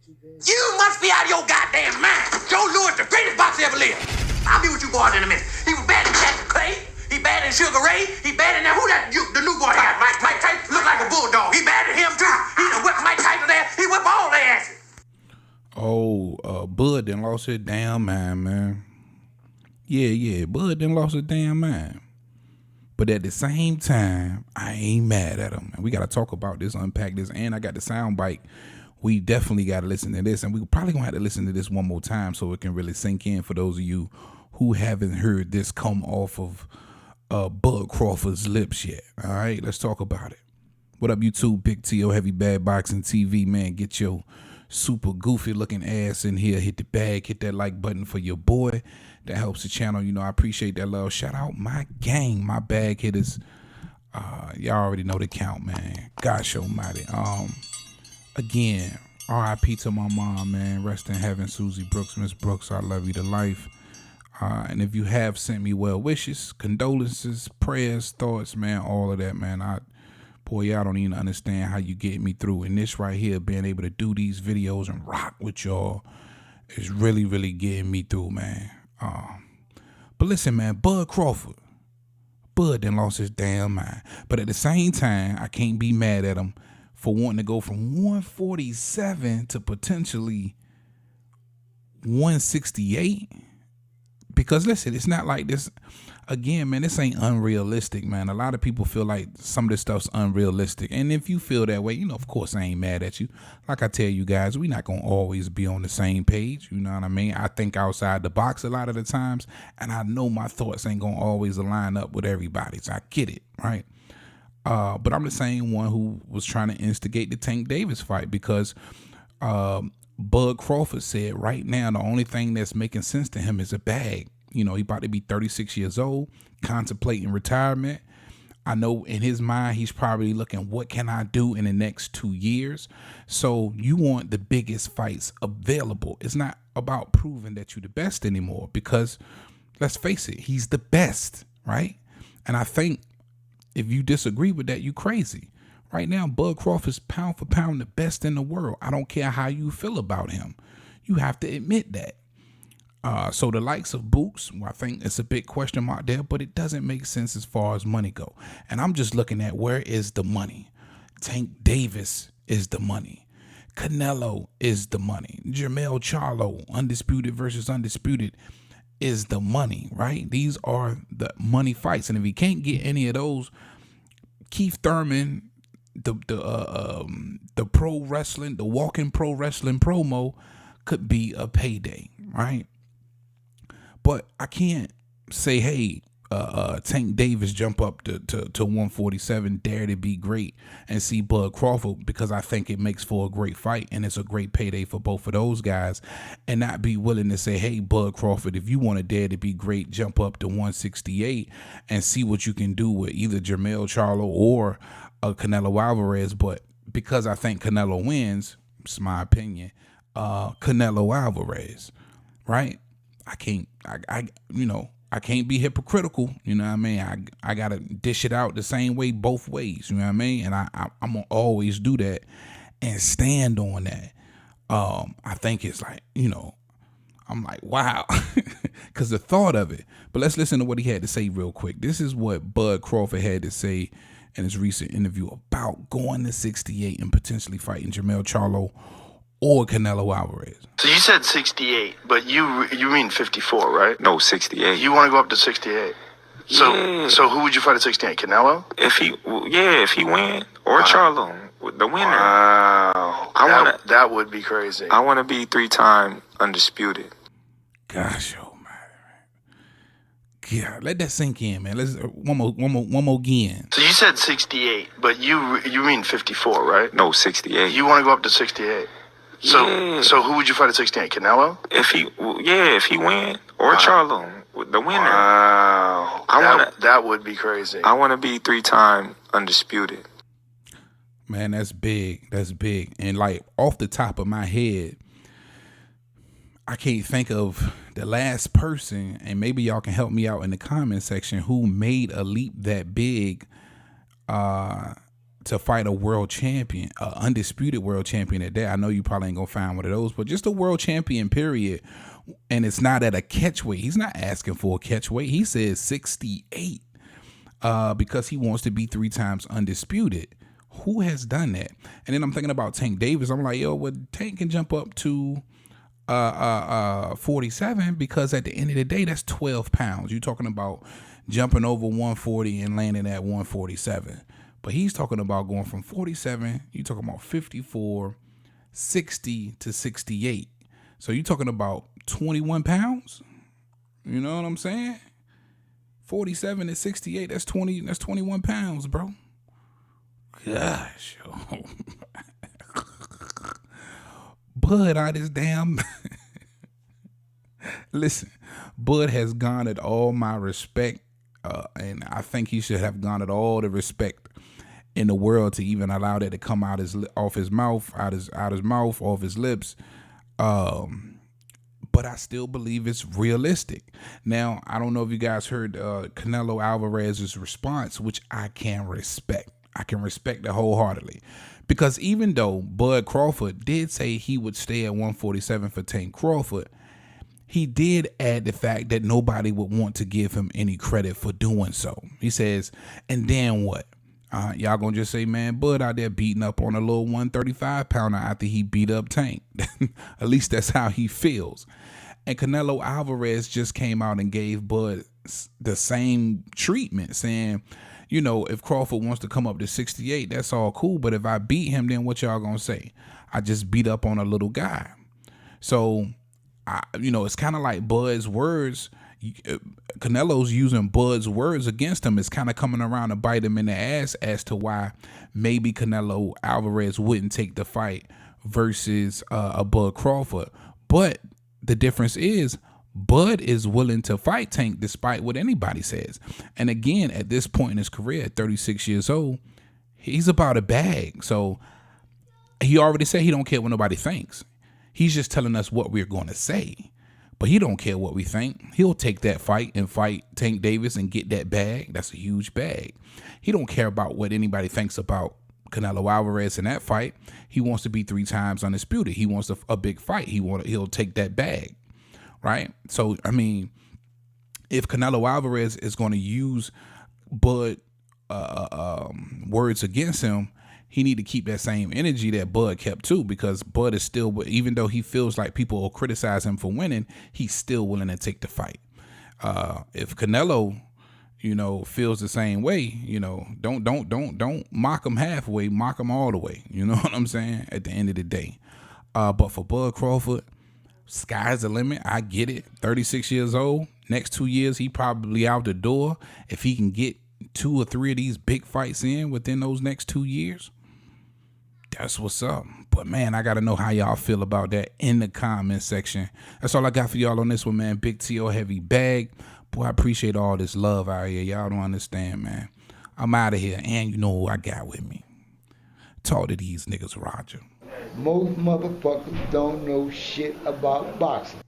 You must be out of your goddamn mind. Joe Louis, the greatest boxer ever lived. I'll be with you boys in a minute. He was bad in Jackson Clay. He bad in Sugar Ray. He bad in that. Who that? The new boy got Mike Tyson. Look like a bulldog. He bad in him too. He done whipped Mike Tyson there. He whipped all their asses. Bud done lost his damn mind, man. Yeah, Bud done lost his damn mind. But at the same time, I ain't mad at him. And we got to talk about this, unpack this, and I got the sound bite. We definitely got to listen to this, and we probably going to have to listen to this one more time so it can really sink in for those of you who haven't heard this come off of Bud Crawford's lips yet. All right, let's talk about it. What up, YouTube? Big T.O. Heavy Bad Boxing TV, man. Get your super goofy looking ass in here. Hit the bag, hit that like button for your boy. That helps the channel. You know, I appreciate that love. Shout out my gang, my bag hitters. Y'all already know the count, man. Gosh almighty. Again, R.I.P. to my mom, man. Rest in heaven, Susie Brooks. Miss Brooks, I love you to life. And if you have sent me well wishes, condolences, prayers, thoughts, man, all of that, man, y'all don't even understand how you get me through. And this right here, being able to do these videos and rock with y'all is really, really getting me through, man. But listen, man, Bud Crawford, Bud done lost his damn mind. But at the same time, I can't be mad at him for wanting to go from 147 to potentially 168. Because listen, it's not like this. Again, man, this ain't unrealistic, man. A lot of people feel like some of this stuff's unrealistic. And if you feel that way, you know, of course I ain't mad at you. Like I tell you guys, we not going to always be on the same page. You know what I mean? I think outside the box a lot of the times. And I know my thoughts ain't going to always line up with everybody's. I get it, right? But I'm the same one who was trying to instigate the Tank Davis fight because Bud Crawford said right now the only thing that's making sense to him is a bag. You know, he about to be 36 years old, contemplating retirement. I know in his mind, he's probably looking, what can I do in the next 2 years? So you want the biggest fights available. It's not about proving that you're the best anymore because let's face it, he's the best, right? And I think if you disagree with that, you crazy. Right now, Bud Crawford's pound for pound the best in the world. I don't care how you feel about him. You have to admit that. So the likes of Boots, well, I think it's a big question mark there, but it doesn't make sense as far as money go. And I'm just looking at where is the money. Tank Davis is the money. Canelo is the money. Charlo, undisputed versus undisputed, is the money, right? These are the money fights. And if he can't get any of those, Keith Thurman, the pro wrestling, the walking pro wrestling promo could be a payday, right? But I can't say, hey, Tank Davis jump up to 147, dare to be great, and see Bud Crawford because I think it makes for a great fight and it's a great payday for both of those guys, and not be willing to say, hey, Bud Crawford, if you want to dare to be great, jump up to 168 and see what you can do with either Charlo or Canelo Alvarez. But because I think Canelo wins, it's my opinion, Canelo Alvarez, right? I can't be hypocritical. You know what I mean? I got to dish it out the same way both ways. You know what I mean? And I'm going to always do that and stand on that. I think it's like, you know, I'm like, wow, because the thought of it. But let's listen to what he had to say real quick. This is what Bud Crawford had to say in his recent interview about going to 68 and potentially fighting Charlo or Canelo Alvarez. So you said 68, but you mean 54, right? No, 68. You want to go up to 68. So who would you fight at 68? Canelo? If he win or Charlo, the winner. Wow. That would be crazy. I want to be 3-time undisputed. Gosh, oh man. Yeah, let that sink in, man. Let's one more again. So you said 68, but you mean 54, right? No, 68. You want to go up to 68. So who would you fight at 68? Canelo? If he win or Charlo, the winner. Wow. That would be crazy. I want to be 3-time undisputed. Man, that's big. That's big. And like off the top of my head, I can't think of the last person, and maybe y'all can help me out in the comment section, who made a leap that big to fight a world champion, undisputed world champion at that. I know you probably ain't gonna find one of those, but just a world champion, period. And it's not at a catch weight. He's not asking for a catch weight. He says 68 because he wants to be 3 times undisputed. Who has done that? And then I'm thinking about Tank Davis. I'm like, yo, well, Tank can jump up to 47 because at the end of the day, that's 12 pounds. You're talking about jumping over 140 and landing at 147. But he's talking about going from 47, you're talking about 54, 60 to 68. So you're talking about 21 pounds? You know what I'm saying? 47 to 68, that's 21 pounds, bro. Gosh. Bud out his damn listen, Bud has garnered all my respect, and I think he should have garnered all the respect in the world to even allow that to come out off his mouth, off his lips. But I still believe it's realistic. Now, I don't know if you guys heard Canelo Alvarez's response, which I can respect. I can respect it wholeheartedly. Because even though Bud Crawford did say he would stay at 147 for Tank Crawford, he did add the fact that nobody would want to give him any credit for doing so. He says, and then what? Y'all gonna just say, man, Bud out there beating up on a little 135 pounder after he beat up Tank. At least that's how he feels. And Canelo Alvarez just came out and gave Bud the same treatment, saying, you know, if Crawford wants to come up to 68, that's all cool. But if I beat him, then what y'all gonna say? I just beat up on a little guy. So, it's kind of like Bud's words. Canelo's using Bud's words against him. It's kind of coming around to bite him in the ass as to why maybe Canelo Alvarez wouldn't take the fight versus a Bud Crawford. But the difference is Bud is willing to fight Tank despite what anybody says. And again, at this point in his career, at 36 years old, he's about a bag. So he already said he don't care what nobody thinks. He's just telling us what we're going to say. But he don't care what we think. He'll take that fight and fight Tank Davis and get that bag. That's a huge bag. He don't care about what anybody thinks about Canelo Alvarez in that fight. He wants to be 3 times undisputed. He wants a big fight. He'll take that bag, right? So, I mean, if Canelo Alvarez is going to use Bud words against him, he need to keep that same energy that Bud kept too, because Bud is still, even though he feels like people will criticize him for winning, he's still willing to take the fight. If Canelo, feels the same way, don't mock him halfway, mock him all the way. You know what I'm saying? At the end of the day. But for Bud Crawford, sky's the limit. I get it. 36 years old. Next 2 years, he probably out the door. If he can get 2 or 3 of these big fights in within those next 2 years, that's what's up. But man, I gotta know how y'all feel about that in the comment section. That's all I got for y'all on this one, man. Big T.O. heavy bag. Boy, I appreciate all this love out here. Y'all don't understand, man. I'm out of here, and you know who I got with me. Talk to these niggas, Roger. Most motherfuckers don't know shit about boxing.